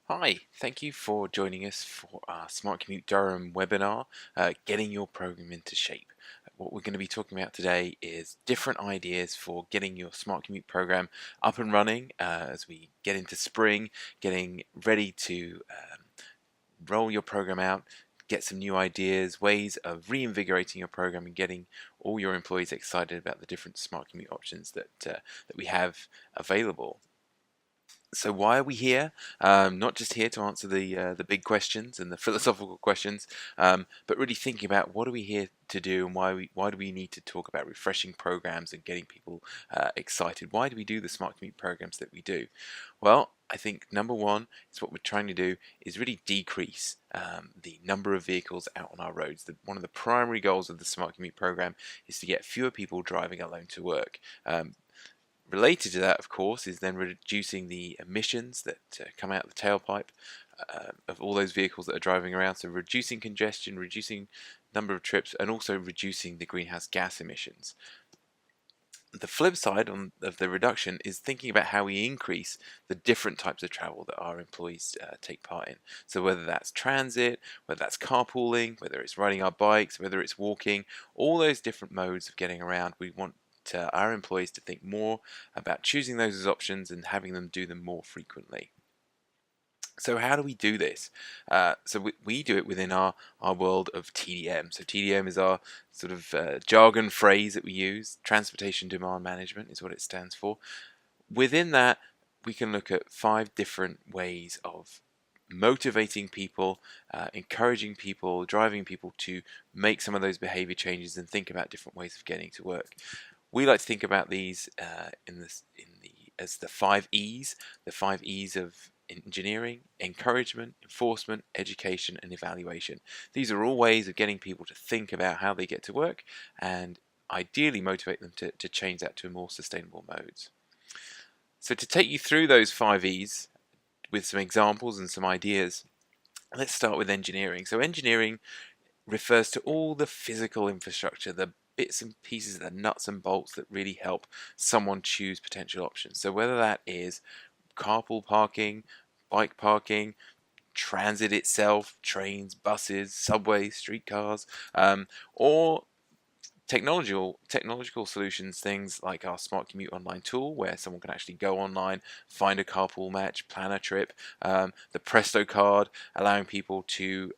Hi, thank you for joining us for our Smart Commute Durham webinar, Getting Your Program into Shape. What we're going to be talking about today is different ideas for getting your Smart Commute program up and running as we get into spring, getting ready to roll your program out, get some new ideas, ways of reinvigorating your program and getting all your employees excited about the different Smart Commute options that we have available. So why are we here? Not just here to answer the big questions and the philosophical questions, but really thinking about what are we here to do and why do we need to talk about refreshing programs and getting people excited? Why do we do the Smart Commute programs that we do? Well, I think number one is what we're trying to do is really decrease the number of vehicles out on our roads. One of the primary goals of the Smart Commute program is to get fewer people driving alone to work. Related to that, of course, is then reducing the emissions that come out of the tailpipe of all those vehicles that are driving around. So reducing congestion, reducing number of trips, and also reducing the greenhouse gas emissions. The flip side of the reduction is thinking about how we increase the different types of travel that our employees take part in. So whether that's transit, whether that's carpooling, whether it's riding our bikes, whether it's walking, all those different modes of getting around, we want our employees to think more about choosing those as options and having them do them more frequently. So how do we do this? So we do it within our world of TDM. So TDM is our sort of jargon phrase that we use. Transportation Demand Management is what it stands for. Within that, we can look at 5 different ways of motivating people, encouraging people, driving people to make some of those behavior changes and think about different ways of getting to work. We like to think about these as the 5 E's, the 5 E's of engineering, encouragement, enforcement, education, and evaluation. These are all ways of getting people to think about how they get to work and ideally motivate them to change that to more sustainable modes. So to take you through those 5 E's with some examples and some ideas, let's start with engineering. So engineering refers to all the physical infrastructure, the bits and pieces, the nuts and bolts that really help someone choose potential options. So whether that is carpool parking, bike parking, transit itself, trains, buses, subways, streetcars, or technological solutions, things like our Smart Commute online tool, where someone can actually go online, find a carpool match, plan a trip. The Presto card, allowing people to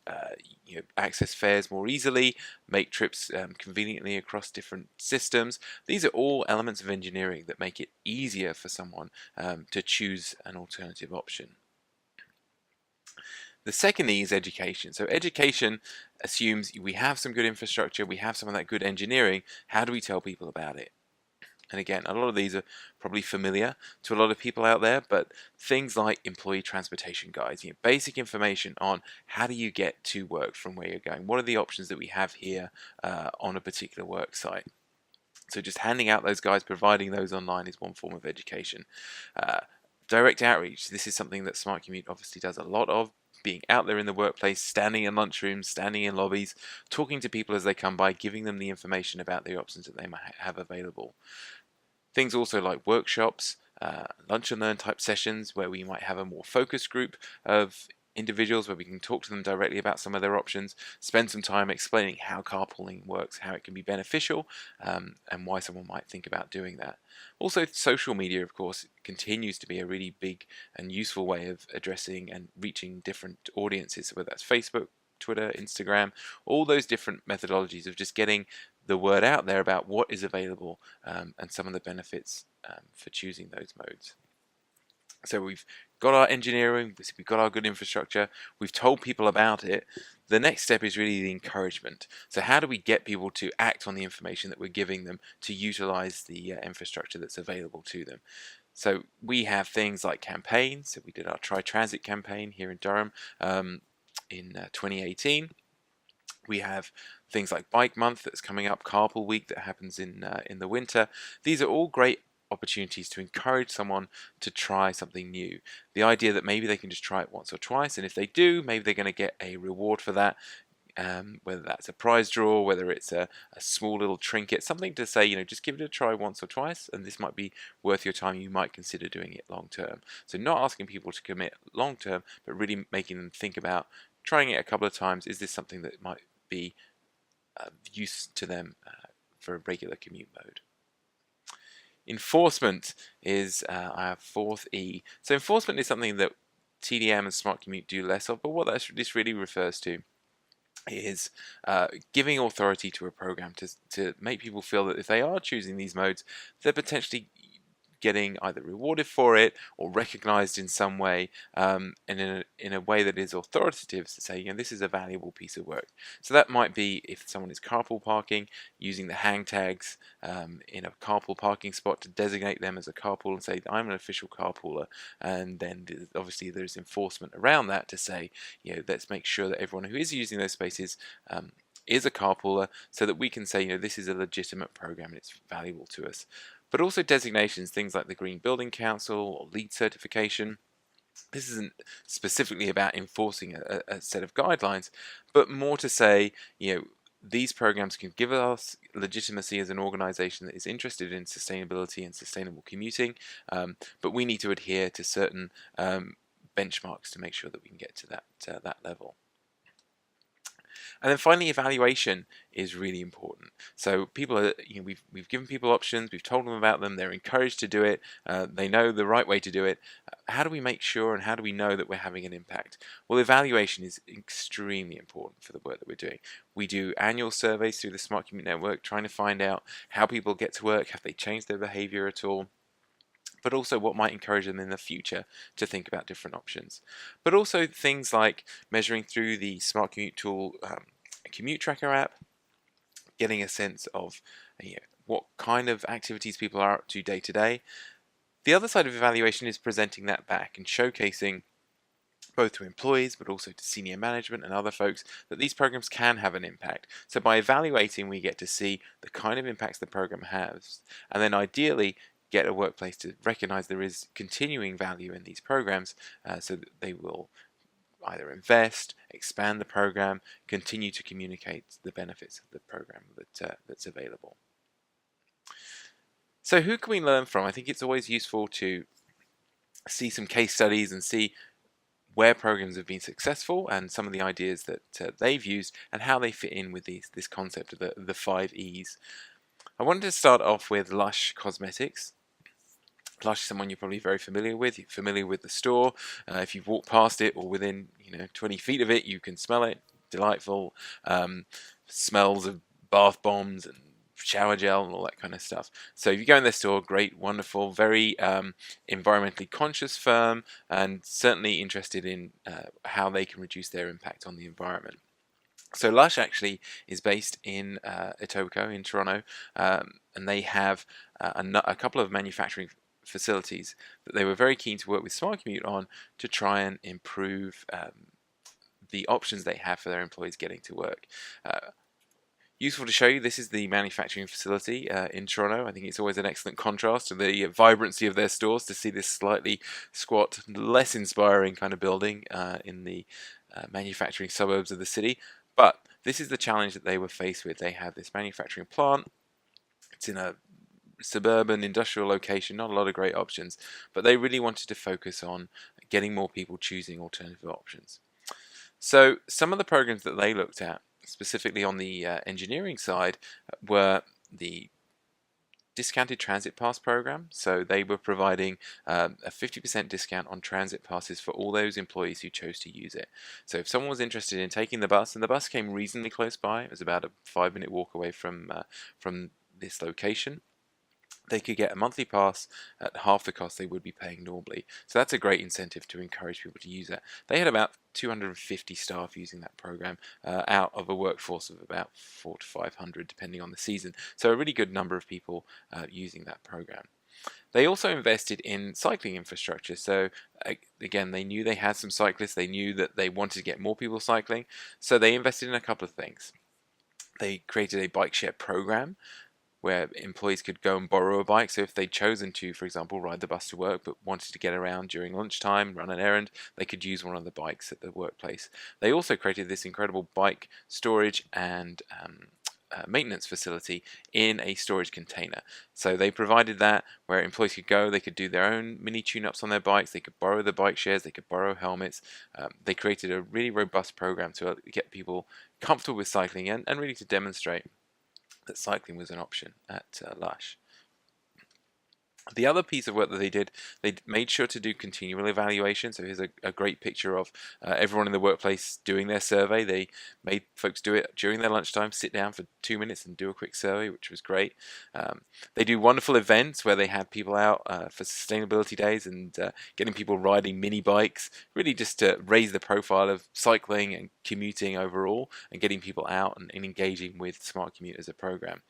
access fares more easily, make trips conveniently across different systems. These are all elements of engineering that make it easier for someone to choose an alternative option. The second E is education. So education assumes we have some good infrastructure, we have some of that good engineering. How do we tell people about it? And again, a lot of these are probably familiar to a lot of people out there, but things like employee transportation guides, basic information on how do you get to work from where you're going? What are the options that we have here on a particular work site? So just handing out those guides, providing those online is one form of education. Uh, Direct outreach. This is something that Smart Commute obviously does a lot of. Being out there in the workplace, standing in lunchrooms, standing in lobbies, talking to people as they come by, giving them the information about the options that they might have available. Things also like workshops, lunch and learn type sessions where we might have a more focused group of individuals where we can talk to them directly about some of their options, spend some time explaining how carpooling works, how it can be beneficial, and why someone might think about doing that. Also, social media, of course, continues to be a really big and useful way of addressing and reaching different audiences, so whether that's Facebook, Twitter, Instagram, all those different methodologies of just getting the word out there about what is available and some of the benefits for choosing those modes. So we've got our engineering, we've got our good infrastructure, we've told people about it. The next step is really the encouragement. So how do we get people to act on the information that we're giving them to utilize the infrastructure that's available to them? So we have things like campaigns. So we did our Try Transit campaign here in Durham in 2018. We have things like Bike Month that's coming up, Carpool Week that happens in the winter. These are all great opportunities to encourage someone to try something new. The idea that maybe they can just try it once or twice, and if they do, maybe they're going to get a reward for that, whether that's a prize draw, whether it's a small little trinket, something to say, just give it a try once or twice, and this might be worth your time. You might consider doing it long term. So not asking people to commit long term, but really making them think about trying it a couple of times. Is this something that might be use to them for a regular commute mode? Enforcement is our fourth E. So enforcement is something that TDM and Smart Commute do less of, but what this really refers to is giving authority to a program to make people feel that if they are choosing these modes, they're potentially getting either rewarded for it or recognized in some way, and in a way that is authoritative, to say, this is a valuable piece of work. So that might be if someone is carpool parking, using the hang tags in a carpool parking spot to designate them as a carpool and say, I'm an official carpooler. And then obviously there's enforcement around that to say, let's make sure that everyone who is using those spaces is a carpooler, so that we can say, this is a legitimate program and it's valuable to us. But also designations, things like the Green Building Council or LEED certification. This isn't specifically about enforcing a set of guidelines, but more to say, these programs can give us legitimacy as an organization that is interested in sustainability and sustainable commuting, but we need to adhere to certain benchmarks to make sure that we can get to that level. And then finally, evaluation is really important. So people are, we've given people options, we've told them about them, they're encouraged to do it, they know the right way to do it. How do we make sure and how do we know that we're having an impact? Well, evaluation is extremely important for the work that we're doing. We do annual surveys through the Smart Commute Network, trying to find out how people get to work, have they changed their behavior at all, but also what might encourage them in the future to think about different options. But also things like measuring through the Smart Commute tool commute tracker app, getting a sense of what kind of activities people are up to day to day. The other side of evaluation is presenting that back and showcasing both to employees but also to senior management and other folks that these programs can have an impact. So by evaluating, we get to see the kind of impacts the program has, and then ideally get a workplace to recognize there is continuing value in these programs, so that they will either invest, expand the program, continue to communicate the benefits of the program that's available. So who can we learn from? I think it's always useful to see some case studies and see where programs have been successful and some of the ideas that they've used and how they fit in with this concept of the 5 E's. I wanted to start off with Lush Cosmetics. Lush is someone you're probably very familiar with. You're familiar with the store. If you've walked past it or within 20 feet of it, you can smell it. Delightful smells of bath bombs and shower gel and all that kind of stuff. So if you go in their store, great, wonderful, very environmentally conscious firm, and certainly interested in how they can reduce their impact on the environment. So Lush actually is based in Etobicoke in Toronto, and they have a couple of manufacturing facilities that they were very keen to work with Smart Commute on to try and improve the options they have for their employees getting to work. Useful to show you, this is the manufacturing facility in Toronto. I think it's always an excellent contrast to the vibrancy of their stores to see this slightly squat, less inspiring kind of building in the manufacturing suburbs of the city. But this is the challenge that they were faced with. They have this manufacturing plant. It's in a suburban industrial location, not a lot of great options, but they really wanted to focus on getting more people choosing alternative options. So some of the programs that they looked at, specifically on the engineering side, were the discounted transit pass program. So they were providing a 50% discount on transit passes for all those employees who chose to use it. So if someone was interested in taking the bus, and the bus came reasonably close by, it was about a 5-minute walk away from this location, they could get a monthly pass at half the cost they would be paying normally. So that's a great incentive to encourage people to use it. They had about 250 staff using that program out of a workforce of about 400 to 500 depending on the season. So a really good number of people using that program. They also invested in cycling infrastructure. So again, they knew they had some cyclists. They knew that they wanted to get more people cycling. So they invested in a couple of things. They created a bike share program. where employees could go and borrow a bike. So if they'd chosen to, for example, ride the bus to work but wanted to get around during lunchtime, run an errand, they could use one of the bikes at the workplace. They also created this incredible bike storage and maintenance facility in a storage container. So they provided that where employees could go, they could do their own mini tune-ups on their bikes, they could borrow the bike shares, they could borrow helmets. They created a really robust program to get people comfortable with cycling and really to demonstrate that cycling was an option at Lush. The other piece of work that they made sure to do continual evaluation. So here's a great picture of everyone in the workplace doing their survey. They made folks do it during their lunchtime, sit down for 2 minutes and do a quick survey, which was great. They do wonderful events where they had people out for sustainability days and getting people riding mini bikes, really just to raise the profile of cycling and commuting overall and getting people out and engaging with Smart Commute as a program.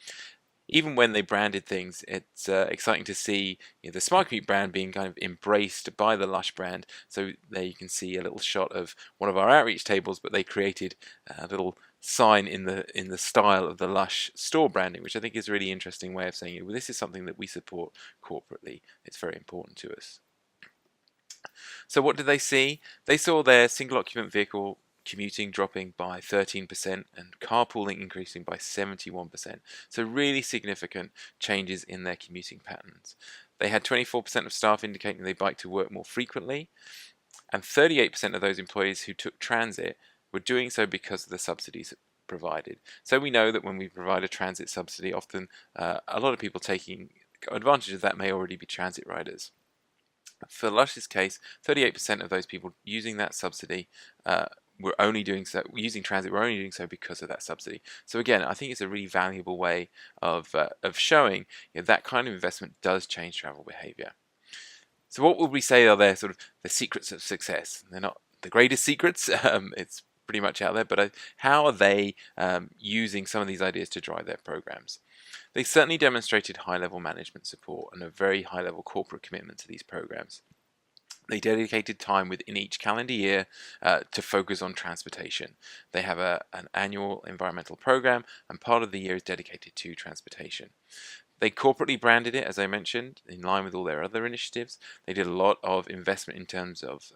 Even when they branded things, it's exciting to see the Smart Commute brand being kind of embraced by the Lush brand. So there you can see a little shot of one of our outreach tables, but they created a little sign in the style of the Lush store branding, which I think is a really interesting way of saying, well, this is something that we support corporately. It's very important to us. So what did they see? They saw their single occupant vehicle commuting dropping by 13% and carpooling increasing by 71%. So really significant changes in their commuting patterns. They had 24% of staff indicating they bike to work more frequently, and 38% of those employees who took transit were doing so because of the subsidies provided. So we know that when we provide a transit subsidy, often a lot of people taking advantage of that may already be transit riders. For Lush's case, 38% of those people using that subsidy were only doing so, using transit, were only doing so because of that subsidy. So again, I think it's a really valuable way of showing that kind of investment does change travel behaviour. So what would we say are their sort of the secrets of success? They're not the greatest secrets. It's pretty much out there, but how are they using some of these ideas to drive their programs? They certainly demonstrated high-level management support and a very high-level corporate commitment to these programs. They dedicated time within each calendar year to focus on transportation. They have an annual environmental program, and part of the year is dedicated to transportation. They corporately branded it, as I mentioned, in line with all their other initiatives. They did a lot of investment in terms of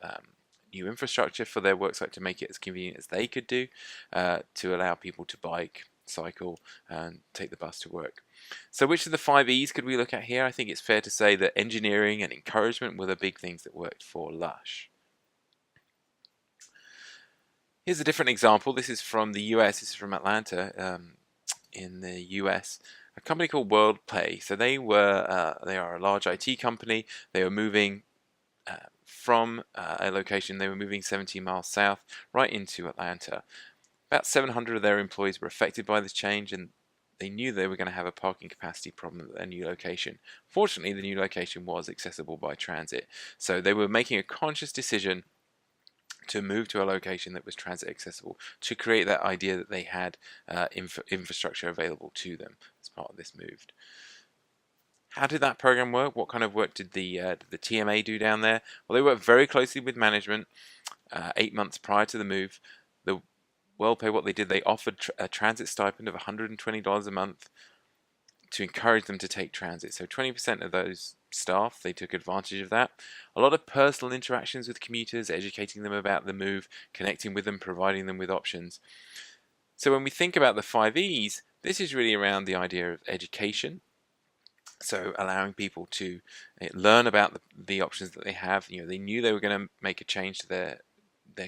new infrastructure for their worksite to make it as convenient as they could do, to allow people to bike, cycle, and take the bus to work. So which of the 5 E's could we look at here? I think it's fair to say that engineering and encouragement were the big things that worked for Lush. Here's a different example. This is from the US. This is from Atlanta in the US. A company called WorldPay. So they are a large IT company. They were moving from a location. They were moving 17 miles south right into Atlanta. About 700 of their employees were affected by this change, and they knew they were going to have a parking capacity problem at their new location. Fortunately, the new location was accessible by transit, so they were making a conscious decision to move to a location that was transit accessible, to create that idea that they had infrastructure available to them as part of this move. How did that program work? What kind of work did the TMA do down there? Well, they worked very closely with management 8 months prior to the move. The WorldPay, what they did, they offered a transit stipend of $120 a month to encourage them to take transit. So 20% of those staff, they took advantage of that. A lot of personal interactions with commuters, educating them about the move, connecting with them, providing them with options. So when we think about the 5 E's, this is really around the idea of education. So allowing people to learn about the options that they have. They knew they were going to make a change to their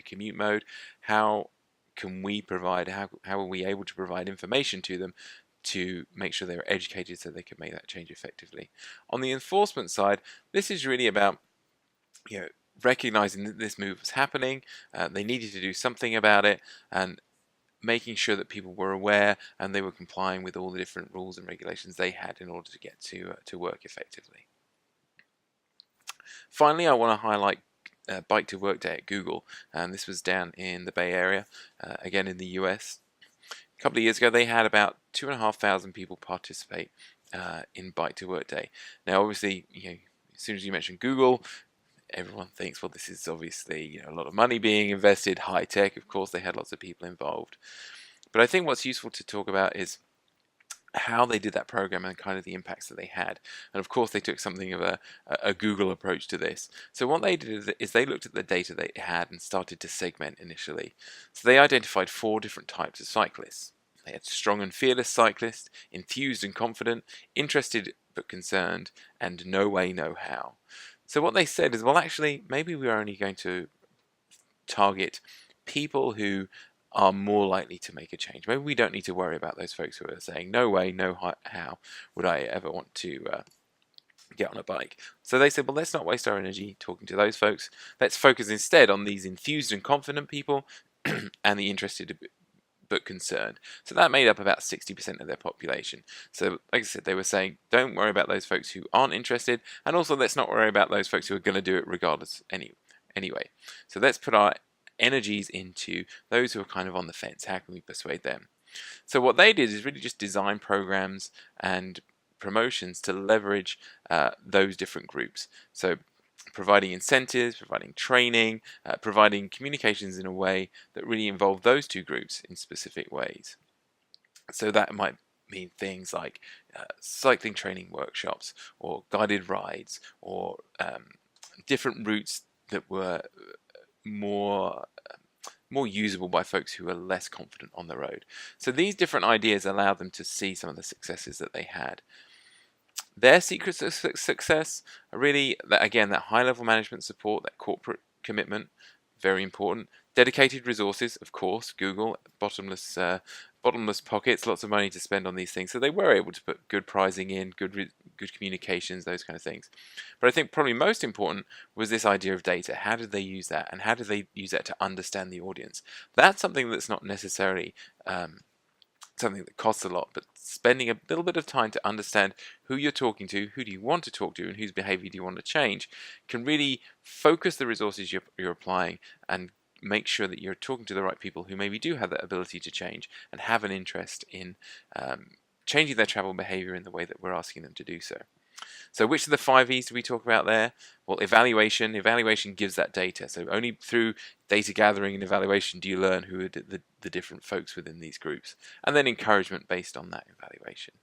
commute mode. How can we provide, how are we able to provide information to them to make sure they're educated so they can make that change effectively? On the enforcement side, this is really about recognizing that this move was happening, they needed to do something about it, and making sure that people were aware and they were complying with all the different rules and regulations they had in order to get to work effectively. Finally, I want to highlight Bike to Work Day at Google, and this was down in the Bay Area, again in the US. A couple of years ago, they had about 2,500 people participate in Bike to Work Day. Now, obviously, as soon as you mention Google, everyone thinks, well, this is obviously a lot of money being invested, high tech. Of course, they had lots of people involved. But I think what's useful to talk about is how they did that program and kind of the impacts that they had. And of course, they took something of a Google approach to this. So what they did is they looked at the data they had and started to segment initially. So they identified 4 different types of cyclists. They had strong and fearless cyclists, enthused and confident, interested but concerned, and no way, no how. So what they said is, well, actually, maybe we're only going to target people who are more likely to make a change. Maybe we don't need to worry about those folks who are saying, no way, no how would I ever want to get on a bike. So they said, well, let's not waste our energy talking to those folks. Let's focus instead on these enthused and confident people and the interested but concerned. So that made up about 60% of their population. So like I said, they were saying, don't worry about those folks who aren't interested, and also let's not worry about those folks who are going to do it regardless anyway. So let's put our energies into those who are kind of on the fence. How can we persuade them? So what they did is really just design programs and promotions to leverage those different groups. So providing incentives, providing training, providing communications in a way that really involve those 2 groups in specific ways. So that might mean things like cycling training workshops, or guided rides, or different routes that were more usable by folks who are less confident on the road. So these different ideas allowed them to see some of the successes that they had. Their secrets of success are really, again, that high-level management support, that corporate commitment, very important. Dedicated resources, of course, Google, bottomless pockets, lots of money to spend on these things. So they were able to put good pricing in, good communications, those kind of things. But I think probably most important was this idea of data. How did they use that? And how did they use that to understand the audience? That's something that's not necessarily something that costs a lot, but spending a little bit of time to understand who you're talking to, who do you want to talk to, and whose behavior do you want to change, can really focus the resources you're applying and make sure that you're talking to the right people who maybe do have that ability to change and have an interest in changing their travel behavior in the way that we're asking them to do so. So which of the 5 E's do we talk about there? Well, evaluation. Evaluation gives that data. So only through data gathering and evaluation do you learn who are the different folks within these groups. And then encouragement based on that evaluation.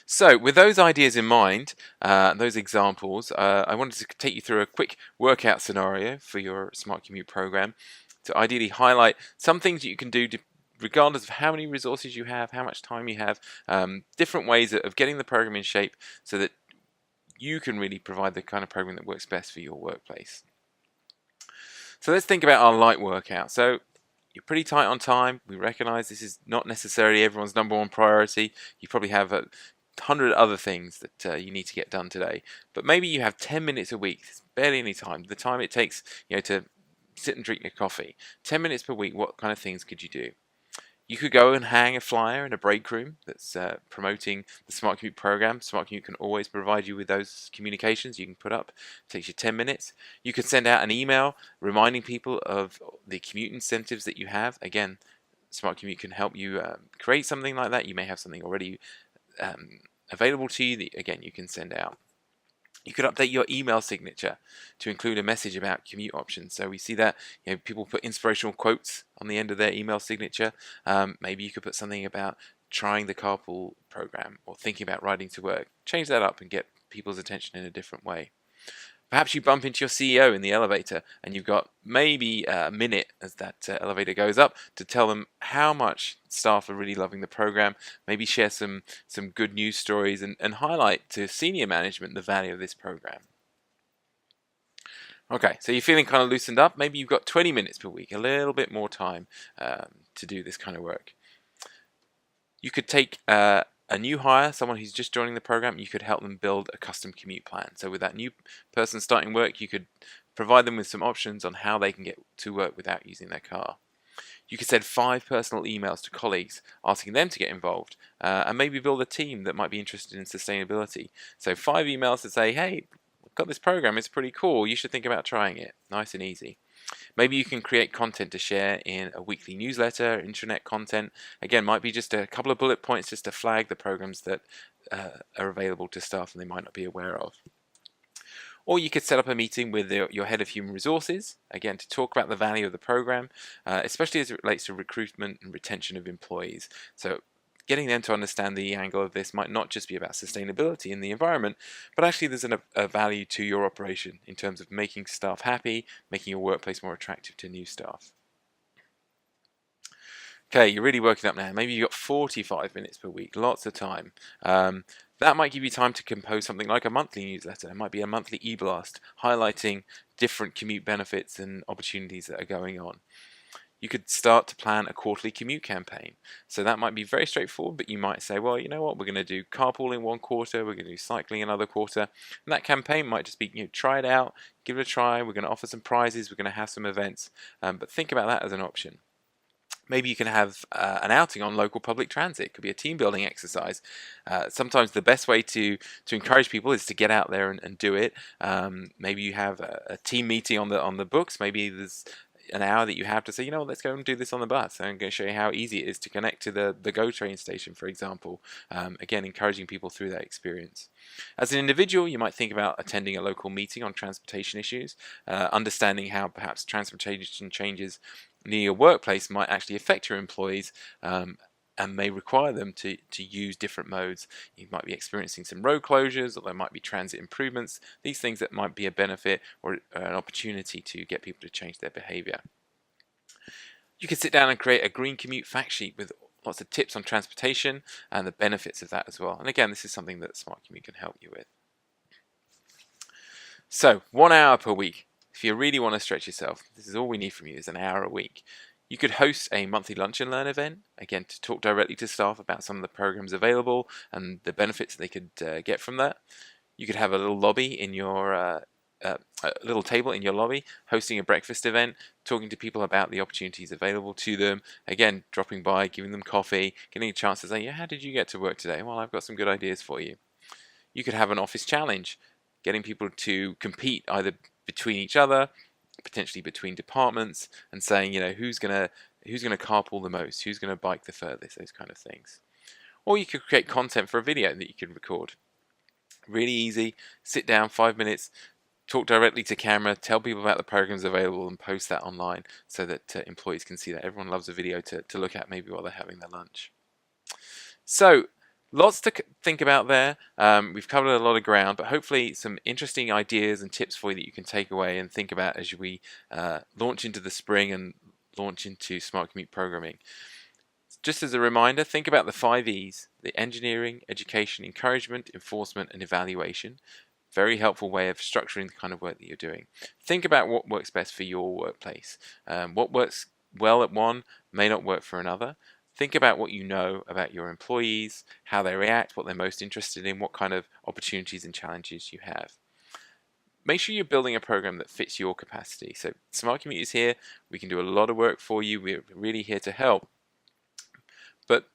So with those ideas in mind, those examples, I wanted to take you through a quick workout scenario for your Smart Commute program to ideally highlight some things that you can do regardless of how many resources you have, how much time you have, different ways of getting the program in shape so that you can really provide the kind of program that works best for your workplace. So let's think about our light workout. So you're pretty tight on time. We recognize this is not necessarily everyone's #1 priority. You probably have 100 other things that you need to get done today. But maybe you have 10 minutes a week. It's barely any time. The time it takes, to sit and drink your coffee. 10 minutes per week, what kind of things could you do? You could go and hang a flyer in a break room that's promoting the Smart Commute program. Smart Commute can always provide you with those communications you can put up. It takes you 10 minutes. You could send out an email reminding people of the commute incentives that you have. Again, Smart Commute can help you create something like that. You may have something already available to you that, again, you can send out. You could update your email signature to include a message about commute options. So we see that people put inspirational quotes on the end of their email signature. Maybe you could put something about trying the carpool program or thinking about riding to work. Change that up and get people's attention in a different way. Perhaps you bump into your CEO in the elevator and you've got maybe a minute as that elevator goes up to tell them how much staff are really loving the program. Maybe share some good news stories and highlight to senior management the value of this program. Okay, so you're feeling kind of loosened up. Maybe you've got 20 minutes per week, a little bit more time to do this kind of work. You could take a new hire, someone who's just joining the program, you could help them build a custom commute plan. So with that new person starting work, you could provide them with some options on how they can get to work without using their car. You could send 5 personal emails to colleagues asking them to get involved and maybe build a team that might be interested in sustainability. So 5 emails to say, hey, I've got this program, it's pretty cool, you should think about trying it. Nice and easy. Maybe you can create content to share in a weekly newsletter, intranet content. Again, might be just a couple of bullet points just to flag the programs that are available to staff and they might not be aware of. Or you could set up a meeting with your head of human resources, again, to talk about the value of the program, especially as it relates to recruitment and retention of employees. So getting them to understand the angle of this might not just be about sustainability in the environment, but actually there's a value to your operation in terms of making staff happy, making your workplace more attractive to new staff. Okay, you're really working up now. Maybe you've got 45 minutes per week, lots of time. That might give you time to compose something like a monthly newsletter. It might be a monthly e-blast highlighting different commute benefits and opportunities that are going on. You could start to plan a quarterly commute campaign. So that might be very straightforward, but you might say, well, you know what, we're going to do carpooling one quarter, we're going to do cycling another quarter. And that campaign might just be, try it out, give it a try, we're going to offer some prizes, we're going to have some events. But think about that as an option. Maybe you can have an outing on local public transit. It could be a team building exercise. Sometimes the best way to encourage people is to get out there and do it. Maybe you have a team meeting on the books. Maybe there's an hour that you have to say, let's go and do this on the bus. I'm going to show you how easy it is to connect to the GO train station, for example. Again, encouraging people through that experience. As an individual, you might think about attending a local meeting on transportation issues, understanding how perhaps transportation changes near your workplace might actually affect your employees and may require them to use different modes. You might be experiencing some road closures, or there might be transit improvements, these things that might be a benefit or an opportunity to get people to change their behavior. You can sit down and create a green commute fact sheet with lots of tips on transportation and the benefits of that as well. And again, this is something that Smart Commute can help you with. So 1 hour per week. If you really want to stretch yourself, this is all we need from you, is an hour a week. You could host a monthly lunch and learn event, again, to talk directly to staff about some of the programs available and the benefits they could get from that. You could have a little lobby in your a little table in your lobby, hosting a breakfast event, talking to people about the opportunities available to them. Again, dropping by, giving them coffee, getting a chance to say, yeah, how did you get to work today? Well, I've got some good ideas for you. You could have an office challenge, getting people to compete either between each other, potentially between departments, and saying, who's gonna carpool the most, who's gonna bike the furthest, those kind of things. Or you could create content for a video that you could record. Really easy. Sit down 5 minutes, talk directly to camera, tell people about the programs available, and post that online so that employees can see that. Everyone loves a video to look at maybe while they're having their lunch. So lots to think about there. We've covered a lot of ground, but hopefully some interesting ideas and tips for you that you can take away and think about as we launch into the spring and launch into Smart Commute programming. Just as a reminder, think about the 5 E's: the engineering, education, encouragement, enforcement, and evaluation. Very helpful way of structuring the kind of work that you're doing. Think about what works best for your workplace. What works well at one may not work for another. Think about what you know about your employees, how they react, what they're most interested in, what kind of opportunities and challenges you have. Make sure you're building a program that fits your capacity. So Smart Commute is here. We can do a lot of work for you. We're really here to help. But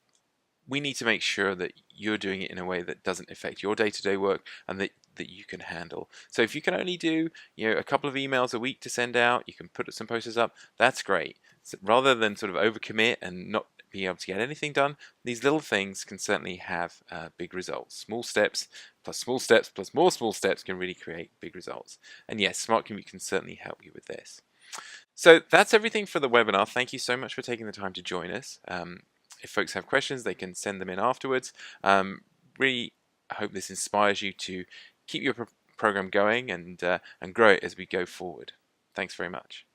we need to make sure that you're doing it in a way that doesn't affect your day-to-day work and that you can handle. So if you can only do a couple of emails a week to send out, you can put some posters up, that's great. So rather than sort of overcommit and not be able to get anything done, these little things can certainly have big results. Small steps plus more small steps can really create big results. And yes, Smart Commute can certainly help you with this. So that's everything for the webinar. Thank you so much for taking the time to join us. If folks have questions, they can send them in afterwards. Really, I hope this inspires you to keep your program going and grow it as we go forward. Thanks very much.